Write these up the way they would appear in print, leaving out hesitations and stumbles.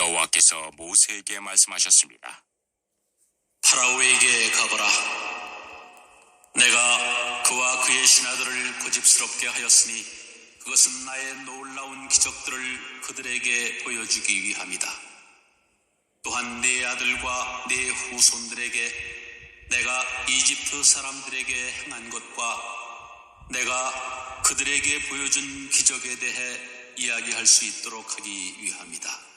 여호와께서 모세에게 말씀하셨습니다. 파라오에게 가거라. 내가 그와 그의 신하들을 고집스럽게 하였으니 그것은 나의 놀라운 기적들을 그들에게 보여주기 위함이다. 또한 네 아들과 네 후손들에게 내가 이집트 사람들에게 행한 것과 내가 그들에게 보여준 기적에 대해 이야기할 수 있도록 하기 위함이다.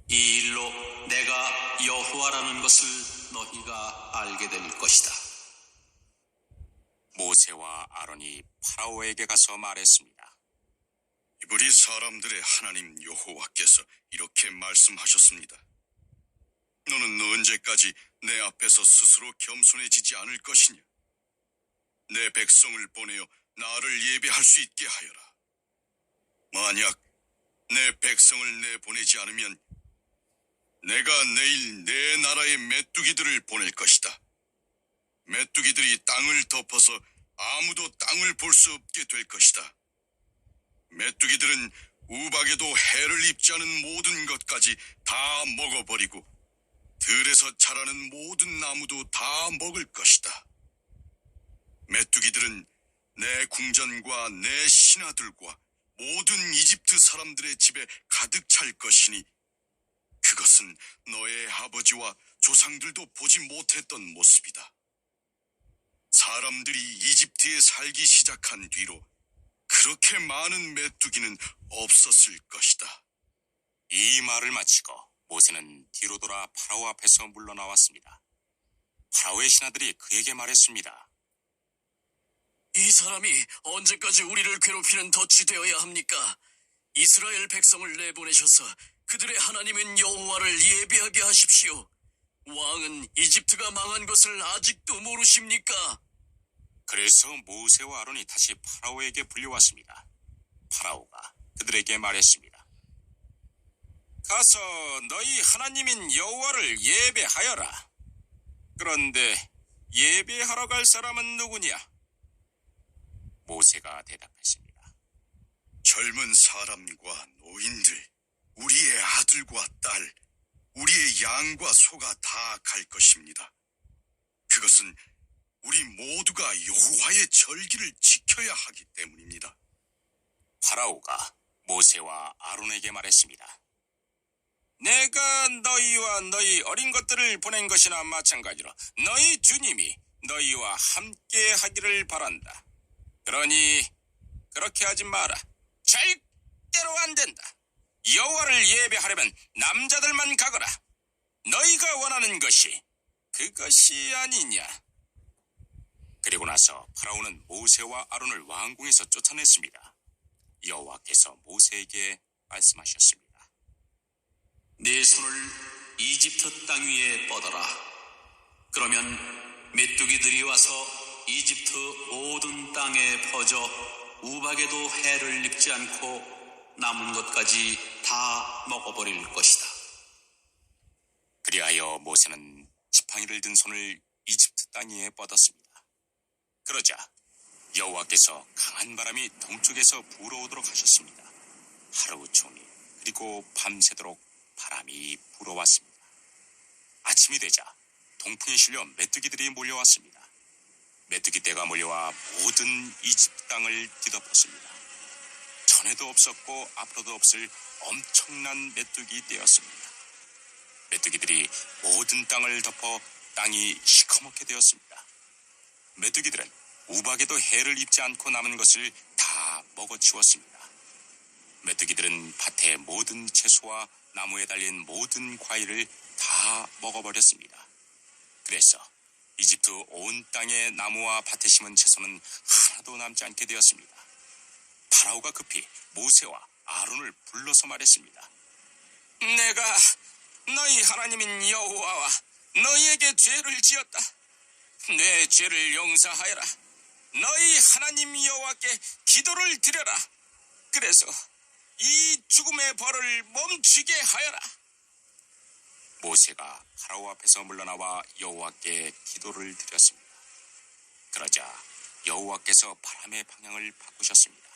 이 일로 내가 여호와라는 것을 너희가 알게 될 것이다. 모세와 아론이 파라오에게 가서 말했습니다. 이브리 사람들의 하나님 여호와께서 이렇게 말씀하셨습니다. 너는 언제까지 내 앞에서 스스로 겸손해지지 않을 것이냐? 내 백성을 보내어 나를 예배할 수 있게 하여라. 만약 내 백성을 내보내지 않으면 내가 내일 내 나라의 메뚜기들을 보낼 것이다. 메뚜기들이 땅을 덮어서 아무도 땅을 볼 수 없게 될 것이다. 메뚜기들은 우박에도 해를 입지 않은 모든 것까지 다 먹어버리고 들에서 자라는 모든 나무도 다 먹을 것이다. 메뚜기들은 내 궁전과 내 신하들과 모든 이집트 사람들의 집에 가득 찰 것이니 그것은 너의 아버지와 조상들도 보지 못했던 모습이다. 사람들이 이집트에 살기 시작한 뒤로 그렇게 많은 메뚜기는 없었을 것이다. 이 말을 마치고 모세는 뒤로 돌아 파라오 앞에서 물러나왔습니다. 파라오의 신하들이 그에게 말했습니다. 이 사람이 언제까지 우리를 괴롭히는 덫이 되어야 합니까? 이스라엘 백성을 내보내셔서 그들의 하나님은 여호와를 예배하게 하십시오. 왕은 이집트가 망한 것을 아직도 모르십니까? 그래서 모세와 아론이 다시 파라오에게 불려왔습니다. 파라오가 그들에게 말했습니다. 가서 너희 하나님인 여호와를 예배하여라. 그런데 예배하러 갈 사람은 누구냐? 모세가 대답했습니다. 젊은 사람과 노인들, 우리의 아들과 딸, 우리의 양과 소가 다 갈 것입니다. 그것은 우리 모두가 여호와의 절기를 지켜야 하기 때문입니다. 파라오가 모세와 아론에게 말했습니다. 내가 너희와 너희 어린 것들을 보낸 것이나 마찬가지로 너희 주님이 너희와 함께 하기를 바란다. 그러니 그렇게 하지 마라. 절대로 안 된다. 여호와를 예배하려면 남자들만 가거라. 너희가 원하는 것이 그것이 아니냐. 그리고 나서 파라오는 모세와 아론을 왕궁에서 쫓아냈습니다. 여호와께서 모세에게 말씀하셨습니다. 네 손을 이집트 땅 위에 뻗어라. 그러면 메뚜기들이 와서 이집트 모든 땅에 퍼져 우박에도 해를 입지 않고 남은 것까지 다 먹어버릴 것이다. 그리하여 모세는 지팡이를 든 손을 이집트 땅 위에 뻗었습니다. 그러자 여호와께서 강한 바람이 동쪽에서 불어오도록 하셨습니다. 하루 종일 그리고 밤새도록 바람이 불어왔습니다. 아침이 되자 동풍에 실려 메뚜기들이 몰려왔습니다. 메뚜기 떼가 몰려와 모든 이집트 땅을 뒤덮었습니다. 전에도 없었고 앞으로도 없을 엄청난 메뚜기 떼였습니다. 메뚜기들이 모든 땅을 덮어 땅이 시커멓게 되었습니다. 메뚜기들은 우박에도 해를 입지 않고 남은 것을 다 먹어치웠습니다. 메뚜기들은 밭의 모든 채소와 나무에 달린 모든 과일을 다 먹어버렸습니다. 그래서 이집트 온 땅의 나무와 밭에 심은 채소는 하나도 남지 않게 되었습니다. 파라오가 급히 모세와 아론을 불러서 말했습니다. 내가 너희 하나님인 여호와와 너희에게 죄를 지었다. 내 죄를 용서하여라. 너희 하나님 여호와께 기도를 드려라. 그래서 이 죽음의 벌을 멈추게 하여라. 모세가 파라오 앞에서 물러나와 여호와께 기도를 드렸습니다. 그러자 여호와께서 바람의 방향을 바꾸셨습니다.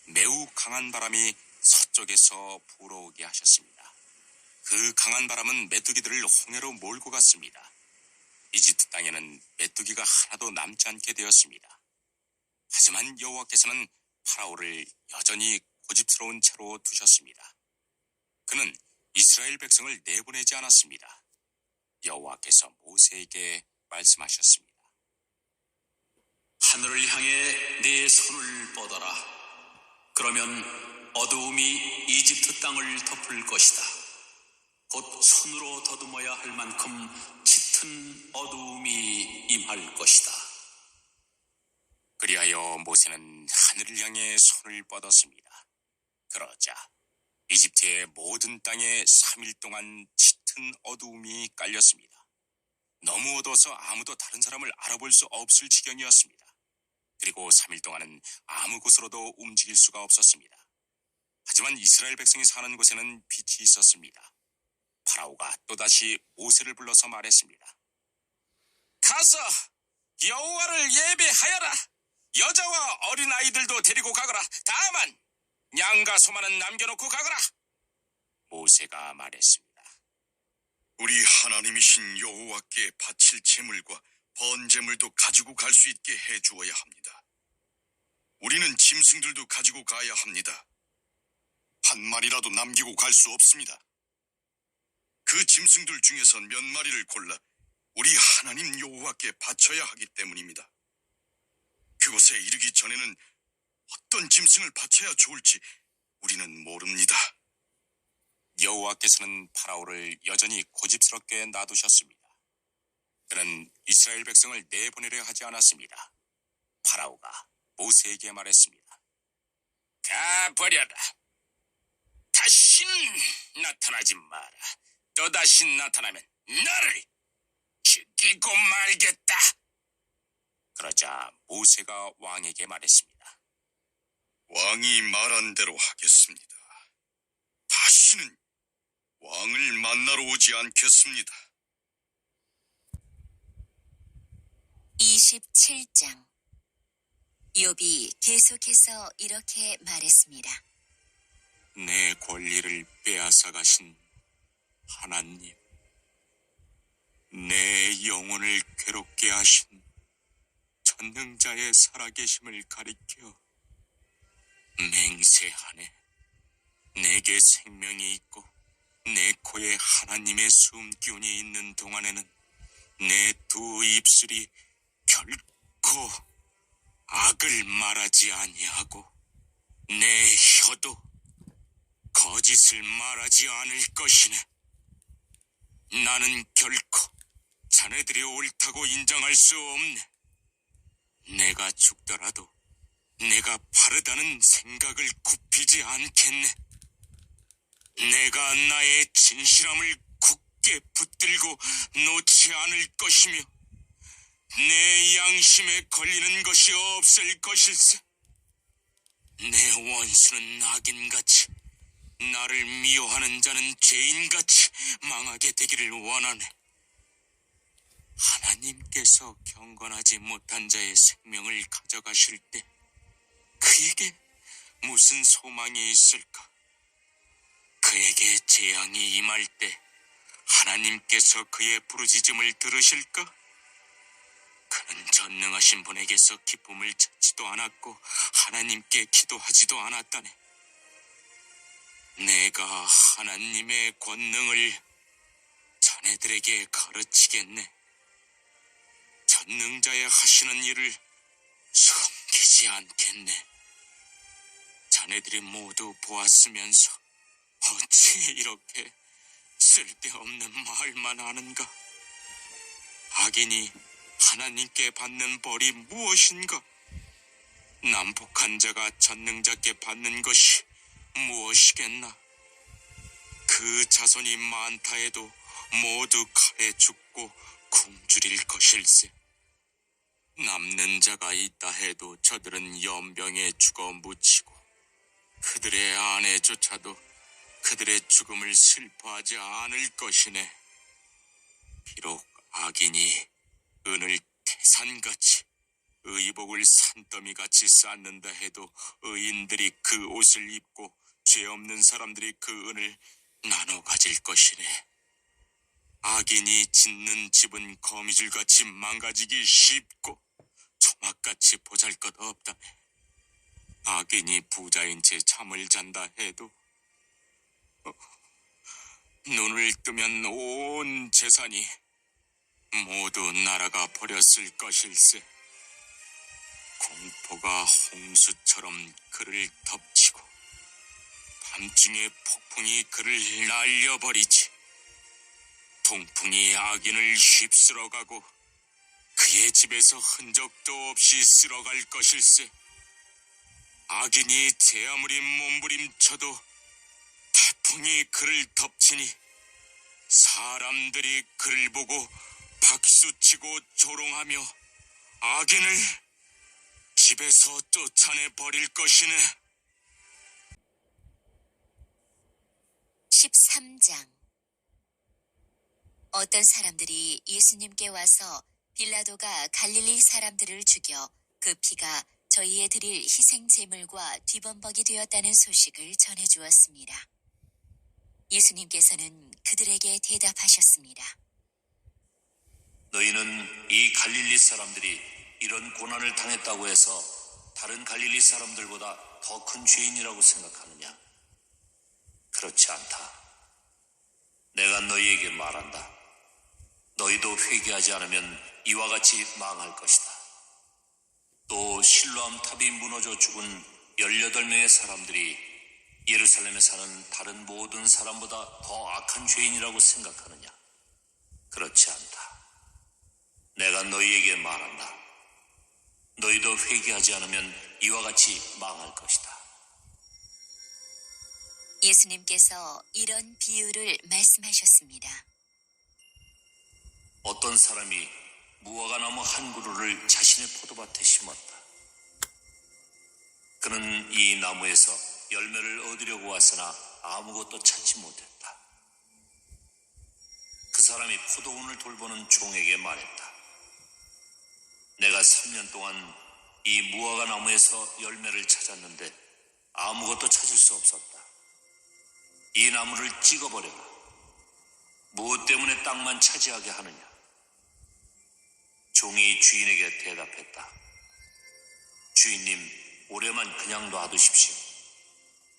매우 강한 바람이 서쪽에서 불어오게 하셨습니다. 그 강한 바람은 메뚜기들을 홍해로 몰고 갔습니다. 이집트 땅에는 메뚜기가 하나도 남지 않게 되었습니다. 하지만 여호와께서는 파라오를 여전히 고집스러운 채로 두셨습니다. 그는 이스라엘 백성을 내보내지 않았습니다. 여호와께서 모세에게 말씀하셨습니다. 하늘을 향해 내 손을 뻗어라. 그러면 어두움이 이집트 땅을 덮을 것이다. 곧 손으로 더듬어야 할 만큼 짙은 어두움이 임할 것이다. 그리하여 모세는 하늘을 향해 손을 뻗었습니다. 그러자 이집트의 모든 땅에 3일 동안 짙은 어두움이 깔렸습니다. 너무 어두워서 아무도 다른 사람을 알아볼 수 없을 지경이었습니다. 그리고 3일 동안은 아무 곳으로도 움직일 수가 없었습니다. 하지만 이스라엘 백성이 사는 곳에는 빛이 있었습니다. 파라오가 또다시 모세를 불러서 말했습니다. 가서 여호와를 예배하여라. 여자와 어린아이들도 데리고 가거라. 다만 양과 소만은 남겨놓고 가거라. 모세가 말했습니다. 우리 하나님이신 여호와께 바칠 제물과 번제물도 가지고 갈 수 있게 해주어야 합니다. 우리는 짐승들도 가지고 가야 합니다. 한 마리라도 남기고 갈 수 없습니다. 그 짐승들 중에서 몇 마리를 골라 우리 하나님 여호와께 바쳐야 하기 때문입니다. 그곳에 이르기 전에는 어떤 짐승을 바쳐야 좋을지 우리는 모릅니다. 여호와께서는 파라오를 여전히 고집스럽게 놔두셨습니다. 그는 이스라엘 백성을 내보내려 하지 않았습니다. 파라오가 모세에게 말했습니다. 가버려라. 다시는 나타나지 마라. 또다시 나타나면 너를 죽이고 말겠다. 그러자 모세가 왕에게 말했습니다. 왕이 말한 대로 하겠습니다. 다시는 왕을 만나러 오지 않겠습니다. 27장. 욥이 계속해서 이렇게 말했습니다. 내 권리를 빼앗아 가신 하나님, 내 영혼을 괴롭게 하신 전능자의 살아계심을 가리켜 맹세하네. 내게 생명이 있고 내 코에 하나님의 숨기운이 있는 동안에는 내 두 입술이 결코 악을 말하지 아니하고 내 혀도 거짓을 말하지 않을 것이네. 나는 결코 자네들이 옳다고 인정할 수 없네. 내가 죽더라도 내가 바르다는 생각을 굽히지 않겠네. 내가 나의 진실함을 굳게 붙들고 놓지 않을 것이며 내 양심에 걸리는 것이 없을 것일세. 내 원수는 악인같이 나를 미워하는 자는 죄인같이 망하게 되기를 원하네. 하나님께서 경건하지 못한 자의 생명을 가져가실 때 그에게 무슨 소망이 있을까? 그에게 재앙이 임할 때 하나님께서 그의 부르짖음을 들으실까? 그는 전능하신 분에게서 기쁨을 찾지도 않았고 하나님께 기도하지도 않았다네. 내가 하나님의 권능을 자네들에게 가르치겠네. 전능자의 하시는 일을 숨기지 않겠네. 자네들이 모두 보았으면서 어찌 이렇게 쓸데없는 말만 하는가? 악인이 하나님께 받는 벌이 무엇인가? 남북한 자가 전능자께 받는 것이 무엇이겠나? 그 자손이 많다 해도 모두 칼에 죽고 굶주릴 것일세. 남는 자가 있다 해도 저들은 연병에 죽어 묻히고 그들의 아내조차도 그들의 죽음을 슬퍼하지 않을 것이네. 비록 악인이 은을 태산같이 의복을 산더미같이 쌓는다 해도 의인들이 그 옷을 입고 죄 없는 사람들이 그 은을 나눠 가질 것이네. 악인이 짓는 집은 거미줄같이 망가지기 쉽고 초막같이 보잘것없다네. 악인이 부자인 채 잠을 잔다 해도 눈을 뜨면 온 재산이 모두 날아가 버렸을 것일세. 공포가 홍수처럼 그를 덮치고 밤중에 폭풍이 그를 날려버리지. 통풍이 악인을 휩쓸어가고 그의 집에서 흔적도 없이 쓸어갈 것일세. 악인이 제 아무리 몸부림쳐도 태풍이 그를 덮치니 사람들이 그를 보고 박수치고 조롱하며 악인을 집에서 쫓아내 버릴 것이네. 13장. 어떤 사람들이 예수님께 와서 빌라도가 갈릴리 사람들을 죽여 그 피가 저희에 드릴 희생 제물과 뒤범벅이 되었다는 소식을 전해 주었습니다. 예수님께서는 그들에게 대답하셨습니다. 너희는 이 갈릴리 사람들이 이런 고난을 당했다고 해서 다른 갈릴리 사람들보다 더 큰 죄인이라고 생각하느냐? 그렇지 않다. 내가 너희에게 말한다. 너희도 회개하지 않으면 이와 같이 망할 것이다. 또 실로암 탑이 무너져 죽은 18명의 사람들이 예루살렘에 사는 다른 모든 사람보다 더 악한 죄인이라고 생각하느냐? 그렇지 않다. 내가 너희에게 말한다. 너희도 회개하지 않으면 이와 같이 망할 것이다. 예수님께서 이런 비유를 말씀하셨습니다. 어떤 사람이 무화과나무 한 그루를 자신의 포도밭에 심었다. 그는 이 나무에서 열매를 얻으려고 왔으나 아무것도 찾지 못했다. 그 사람이 포도원을 돌보는 종에게 말했다. 내가 3년 동안 이 무화과 나무에서 열매를 찾았는데 아무것도 찾을 수 없었다. 이 나무를 찍어버려라. 무엇 때문에 땅만 차지하게 하느냐? 종이 주인에게 대답했다. 주인님, 올해만 그냥 놔두십시오.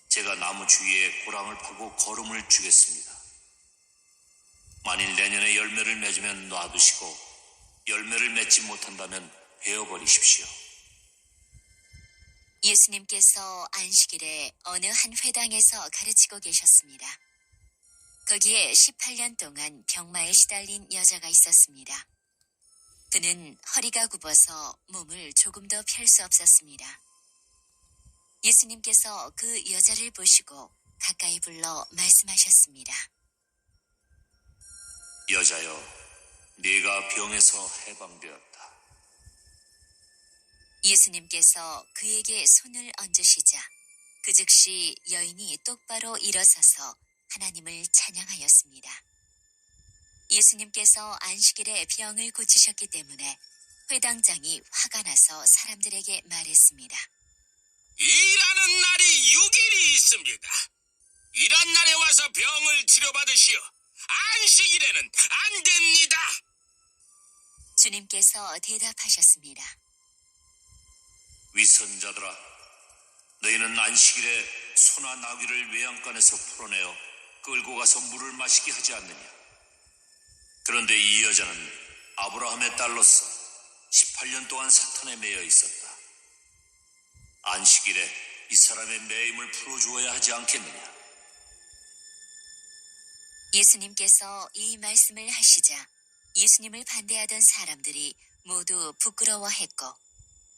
제가 나무 주위에 고랑을 파고 거름을 주겠습니다. 만일 내년에 열매를 맺으면 놔두시고 열매를 맺지 못한다면 베어버리십시오. 예수님께서 안식일에 어느 한 회당에서 가르치고 계셨습니다. 거기에 18년 동안 병마에 시달린 여자가 있었습니다. 그는 허리가 굽어서 몸을 조금도 펼 수 없었습니다. 예수님께서 그 여자를 보시고 가까이 불러 말씀하셨습니다. 여자여, 네가 병에서 해방되었다. 예수님께서 그에게 손을 얹으시자 그 즉시 여인이 똑바로 일어서서 하나님을 찬양하였습니다. 예수님께서 안식일에 병을 고치셨기 때문에 회당장이 화가 나서 사람들에게 말했습니다. 일하는 날이 6일이 있습니다. 이런 날에 와서 병을 치료받으시오. 안식일에는 안 됩니다. 주님께서 대답하셨습니다. 위선자들아, 너희는 안식일에 소나 나귀를 외양간에서 풀어내어 끌고 가서 물을 마시게 하지 않느냐? 그런데 이 여자는 아브라함의 딸로서 18년 동안 사탄에 매여 있었다. 안식일에 이 사람의 매임을 풀어주어야 하지 않겠느냐? 예수님께서 이 말씀을 하시자 예수님을 반대하던 사람들이 모두 부끄러워했고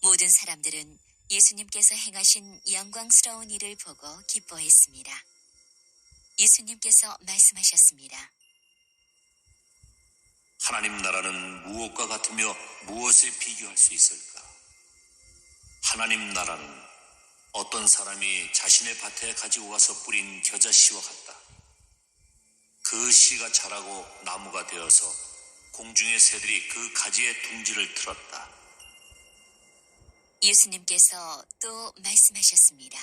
모든 사람들은 예수님께서 행하신 영광스러운 일을 보고 기뻐했습니다. 예수님께서 말씀하셨습니다. 하나님 나라는 무엇과 같으며 무엇에 비교할 수 있을까? 하나님 나라는 어떤 사람이 자신의 밭에 가지고 가서 뿌린 겨자씨와 같다. 그 씨가 자라고 나무가 되어서 공중의 새들이 그 가지에 둥지를 틀었다. 예수님께서 또 말씀하셨습니다.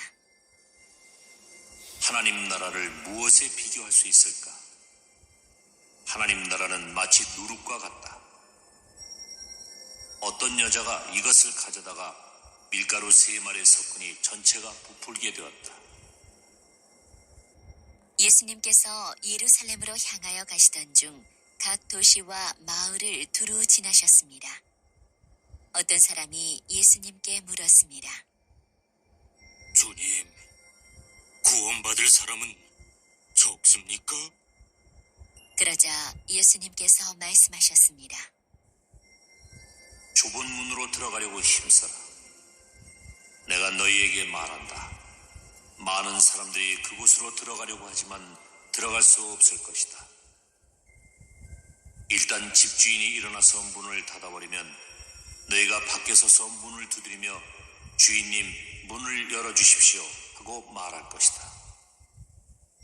하나님 나라를 무엇에 비교할 수 있을까? 하나님 나라는 마치 누룩과 같다. 어떤 여자가 이것을 가져다가 밀가루 3마리에 섞으니 전체가 부풀게 되었다. 예수님께서 예루살렘으로 향하여 가시던 중 각 도시와 마을을 두루 지나셨습니다. 어떤 사람이 예수님께 물었습니다. 주님, 구원받을 사람은 적습니까? 그러자 예수님께서 말씀하셨습니다. 좁은 문으로 들어가려고 힘써라. 내가 너희에게 말한다. 많은 사람들이 그곳으로 들어가려고 하지만 들어갈 수 없을 것이다. 일단 집주인이 일어나서 문을 닫아버리면 너희가 밖에 서서 문을 두드리며 주인님 문을 열어주십시오 하고 말할 것이다.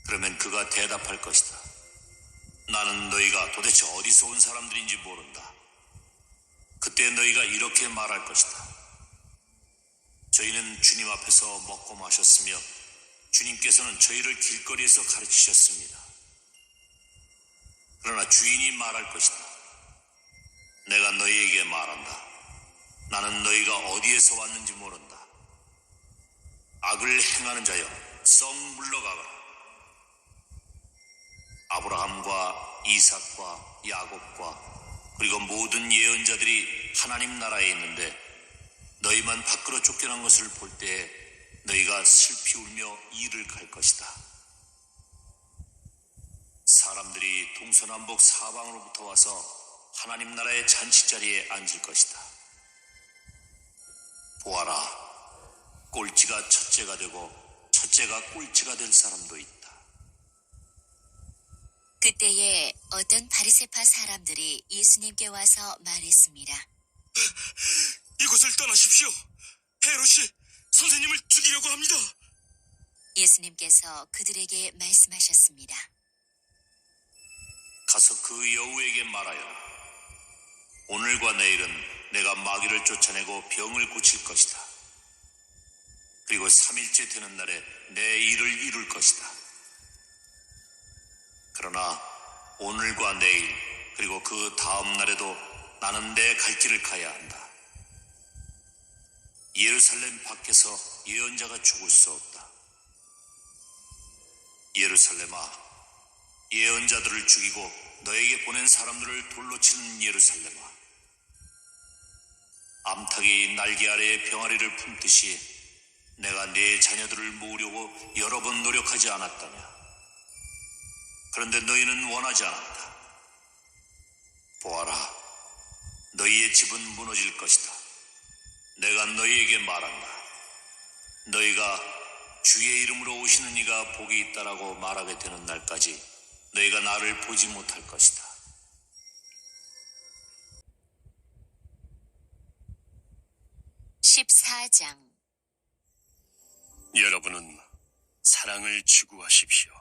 그러면 그가 대답할 것이다. 나는 너희가 도대체 어디서 온 사람들인지 모른다. 그때 너희가 이렇게 말할 것이다. 저희는 주님 앞에서 먹고 마셨으며 주님께서는 저희를 길거리에서 가르치셨습니다. 그러나 주인이 말할 것이다. 내가 너희에게 말한다. 나는 너희가 어디에서 왔는지 모른다. 악을 행하는 자여, 썩 물러가거라. 아브라함과 이삭과 야곱과 그리고 모든 예언자들이 하나님 나라에 있는데 너희만 밖으로 쫓겨난 것을 볼 때에 너희가 슬피 울며 이를 갈 것이다. 사람들이 동서남북 사방으로부터 와서 하나님 나라의 잔치자리에 앉을 것이다. 보아라, 꼴찌가 첫째가 되고 첫째가 꼴찌가 될 사람도 있다. 그때에 어떤 바리새파 사람들이 예수님께 와서 말했습니다. 이곳을 떠나십시오. 헤롯이 선생님을 죽이려고 합니다. 예수님께서 그들에게 말씀하셨습니다. 가서 그 여우에게 말하여라. 오늘과 내일은 내가 마귀를 쫓아내고 병을 고칠 것이다. 그리고 3일째 되는 날에 내 일을 이룰 것이다. 그러나 오늘과 내일 그리고 그 다음 날에도 나는 내 갈 길을 가야 한다. 예루살렘 밖에서 예언자가 죽을 수 없다. 예루살렘아, 예언자들을 죽이고 너에게 보낸 사람들을 돌로 치는 예루살렘아, 암탉이 날개 아래에 병아리를 품듯이 내가 네 자녀들을 모으려고 여러 번 노력하지 않았다냐. 그런데 너희는 원하지 않았다. 보아라, 너희의 집은 무너질 것이다. 내가 너희에게 말한다. 너희가 주의 이름으로 오시는 이가 복이 있다라고 말하게 되는 날까지 너희가 나를 보지 못할 것이다. (14장) 여러분은 사랑을 추구하십시오.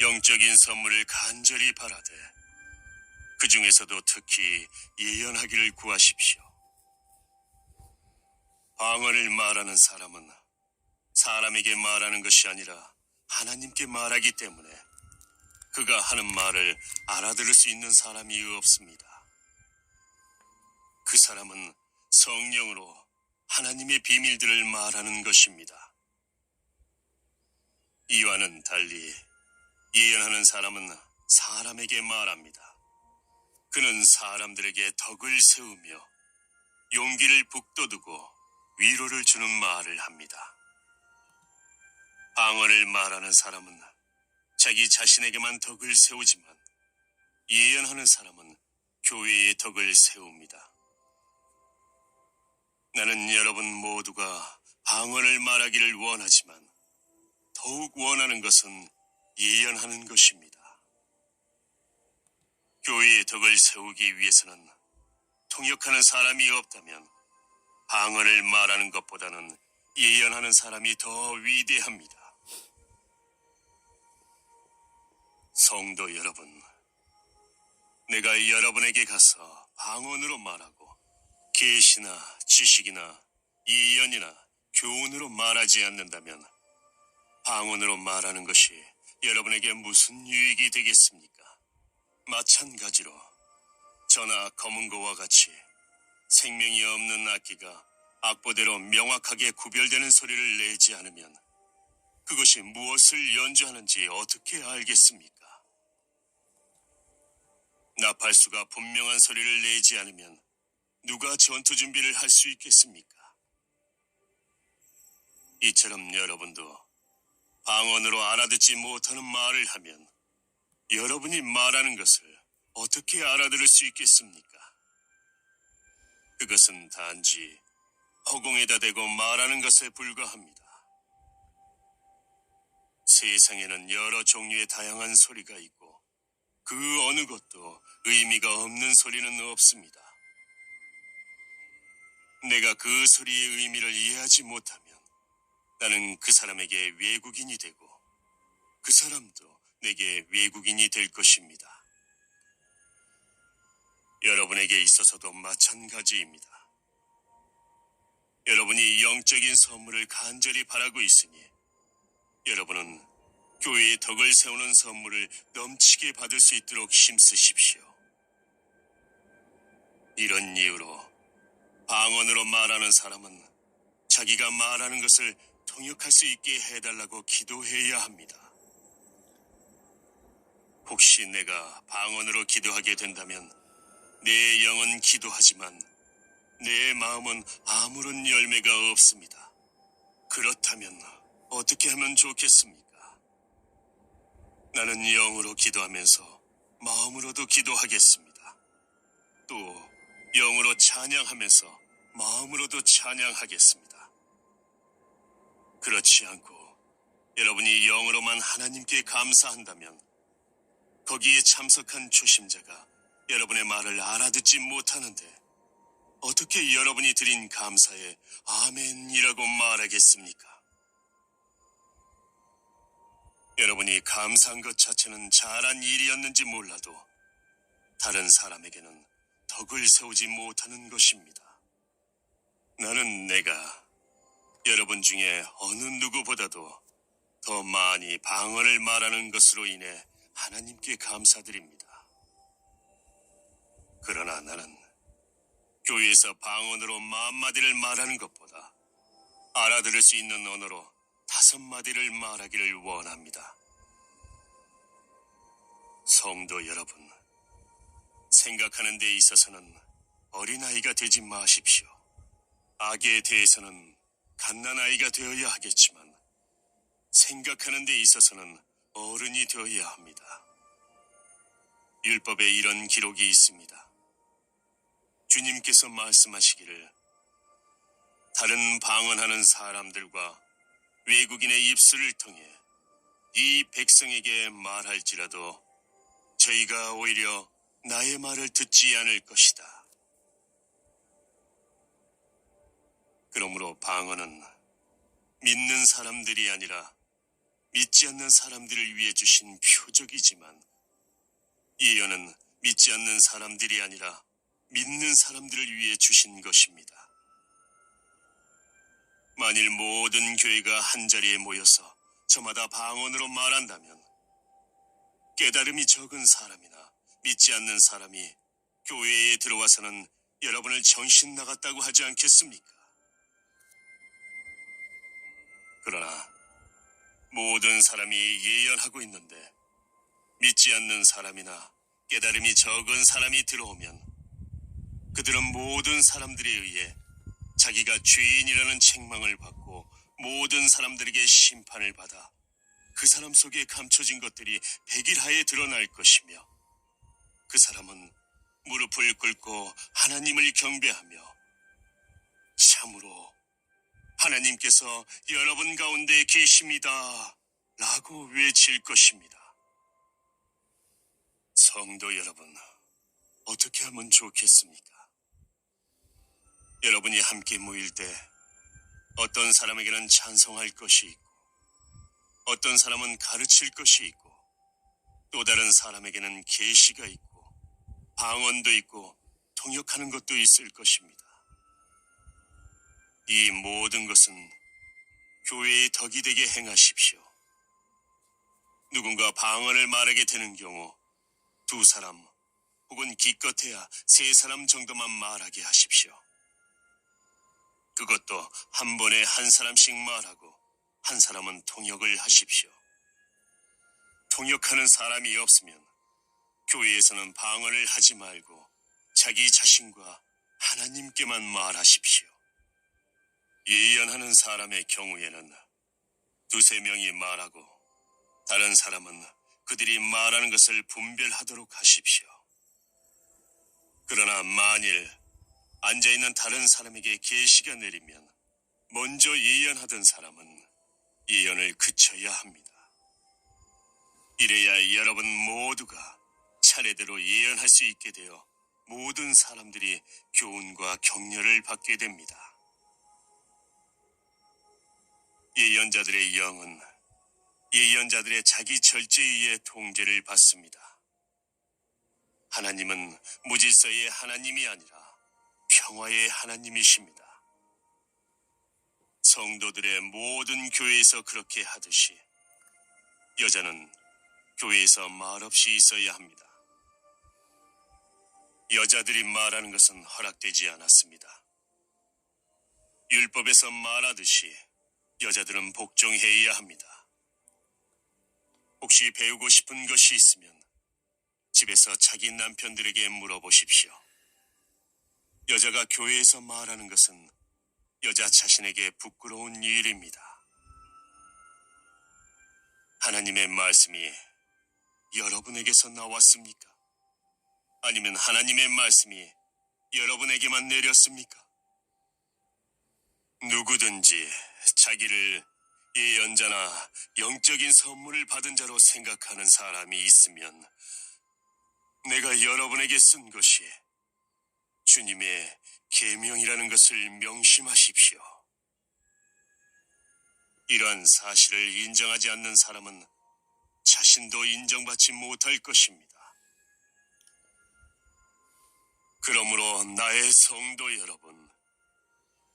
영적인 선물을 간절히 바라되 그 중에서도 특히 예언하기를 구하십시오. 방언을 말하는 사람은 사람에게 말하는 것이 아니라 하나님께 말하기 때문에 그가 하는 말을 알아들을 수 있는 사람이 없습니다. 그 사람은 성령으로 하나님의 비밀들을 말하는 것입니다. 이와는 달리 예언하는 사람은 사람에게 말합니다. 그는 사람들에게 덕을 세우며 용기를 북돋우고 위로를 주는 말을 합니다. 방언을 말하는 사람은 자기 자신에게만 덕을 세우지만 예언하는 사람은 교회의 덕을 세웁니다. 나는 여러분 모두가 방언을 말하기를 원하지만 더욱 원하는 것은 예언하는 것입니다. 교회의 덕을 세우기 위해서는 통역하는 사람이 없다면 방언을 말하는 것보다는 예언하는 사람이 더 위대합니다. 성도 여러분, 내가 여러분에게 가서 방언으로 말하고 계시나 지식이나 예언이나 교훈으로 말하지 않는다면 방언으로 말하는 것이 여러분에게 무슨 유익이 되겠습니까? 마찬가지로 저나 검은고와 같이 생명이 없는 악기가 악보대로 명확하게 구별되는 소리를 내지 않으면 그것이 무엇을 연주하는지 어떻게 알겠습니까? 나팔수가 분명한 소리를 내지 않으면 누가 전투 준비를 할 수 있겠습니까? 이처럼 여러분도 방언으로 알아듣지 못하는 말을 하면 여러분이 말하는 것을 어떻게 알아들을 수 있겠습니까? 그것은 단지 허공에다 대고 말하는 것에 불과합니다. 세상에는 여러 종류의 다양한 소리가 있고 그 어느 것도 의미가 없는 소리는 없습니다. 내가 그 소리의 의미를 이해하지 못하면 나는 그 사람에게 외국인이 되고 그 사람도 내게 외국인이 될 것입니다. 여러분에게 있어서도 마찬가지입니다. 여러분이 영적인 선물을 간절히 바라고 있으니 여러분은 교회의 덕을 세우는 선물을 넘치게 받을 수 있도록 힘쓰십시오. 이런 이유로 방언으로 말하는 사람은 자기가 말하는 것을 통역할 수 있게 해달라고 기도해야 합니다. 혹시 내가 방언으로 기도하게 된다면 내 영은 기도하지만 내 마음은 아무런 열매가 없습니다. 그렇다면 어떻게 하면 좋겠습니까? 나는 영으로 기도하면서 마음으로도 기도하겠습니다. 또 영으로 찬양하면서 마음으로도 찬양하겠습니다. 그렇지 않고 여러분이 영으로만 하나님께 감사한다면 거기에 참석한 초심자가 여러분의 말을 알아듣지 못하는데 어떻게 여러분이 드린 감사에 아멘이라고 말하겠습니까? 여러분이 감사한 것 자체는 잘한 일이었는지 몰라도 다른 사람에게는 덕을 세우지 못하는 것입니다. 나는 내가 여러분 중에 어느 누구보다도 더 많이 방언을 말하는 것으로 인해 하나님께 감사드립니다. 그러나 나는 교회에서 방언으로 10,000마디를 말하는 것보다 알아들을 수 있는 언어로 5마디를 말하기를 원합니다. 성도 여러분, 생각하는 데 있어서는 어린아이가 되지 마십시오. 악에 대해서는 갓난아이가 되어야 하겠지만 생각하는 데 있어서는 어른이 되어야 합니다. 율법에 이런 기록이 있습니다. 주님께서 말씀하시기를 다른 방언하는 사람들과 외국인의 입술을 통해 이 백성에게 말할지라도 저희가 오히려 나의 말을 듣지 않을 것이다. 그러므로 방언은 믿는 사람들이 아니라 믿지 않는 사람들을 위해 주신 표적이지만 예언은 믿지 않는 사람들이 아니라 믿는 사람들을 위해 주신 것입니다. 만일 모든 교회가 한자리에 모여서 저마다 방언으로 말한다면 깨달음이 적은 사람이나 믿지 않는 사람이 교회에 들어와서는 여러분을 정신 나갔다고 하지 않겠습니까? 그러나 모든 사람이 예언하고 있는데 믿지 않는 사람이나 깨달음이 적은 사람이 들어오면 그들은 모든 사람들에 의해 자기가 죄인이라는 책망을 받고 모든 사람들에게 심판을 받아 그 사람 속에 감춰진 것들이 백일하에 드러날 것이며 그 사람은 무릎을 꿇고 하나님을 경배하며 참으로 하나님께서 여러분 가운데 계십니다 라고 외칠 것입니다. 성도 여러분, 어떻게 하면 좋겠습니까? 여러분이 함께 모일 때 어떤 사람에게는 찬송할 것이 있고 어떤 사람은 가르칠 것이 있고 또 다른 사람에게는 계시가 있고 방언도 있고 통역하는 것도 있을 것입니다. 이 모든 것은 교회의 덕이 되게 행하십시오. 누군가 방언을 말하게 되는 경우 두 사람 혹은 기껏해야 세 사람 정도만 말하게 하십시오. 그것도 한 번에 한 사람씩 말하고 한 사람은 통역을 하십시오. 통역하는 사람이 없으면 교회에서는 방언을 하지 말고 자기 자신과 하나님께만 말하십시오. 예언하는 사람의 경우에는 두세 명이 말하고 다른 사람은 그들이 말하는 것을 분별하도록 하십시오. 그러나 만일 앉아있는 다른 사람에게 계시가 내리면 먼저 예언하던 사람은 예언을 그쳐야 합니다. 이래야 여러분 모두가 차례대로 예언할 수 있게 되어 모든 사람들이 교훈과 격려를 받게 됩니다. 예언자들의 영은 예언자들의 자기 절제의의 통제를 받습니다. 하나님은 무질서의 하나님이 아니라 평화의 하나님이십니다. 성도들의 모든 교회에서 그렇게 하듯이 여자는 교회에서 말없이 있어야 합니다. 여자들이 말하는 것은 허락되지 않았습니다. 율법에서 말하듯이 여자들은 복종해야 합니다. 혹시 배우고 싶은 것이 있으면 집에서 자기 남편들에게 물어보십시오. 여자가 교회에서 말하는 것은 여자 자신에게 부끄러운 일입니다. 하나님의 말씀이 여러분에게서 나왔습니까? 아니면 하나님의 말씀이 여러분에게만 내렸습니까? 누구든지 자기를 예언자나 영적인 선물을 받은 자로 생각하는 사람이 있으면 내가 여러분에게 쓴 것이 주님의 계명이라는 것을 명심하십시오. 이러한 사실을 인정하지 않는 사람은 자신도 인정받지 못할 것입니다. 그러므로 나의 성도 여러분,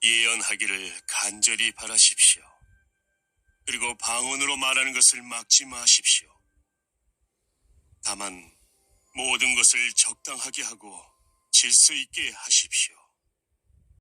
예언하기를 간절히 바라십시오. 그리고 방언으로 말하는 것을 막지 마십시오. 다만 모든 것을 적당하게 하고 질서 있게 하십시오.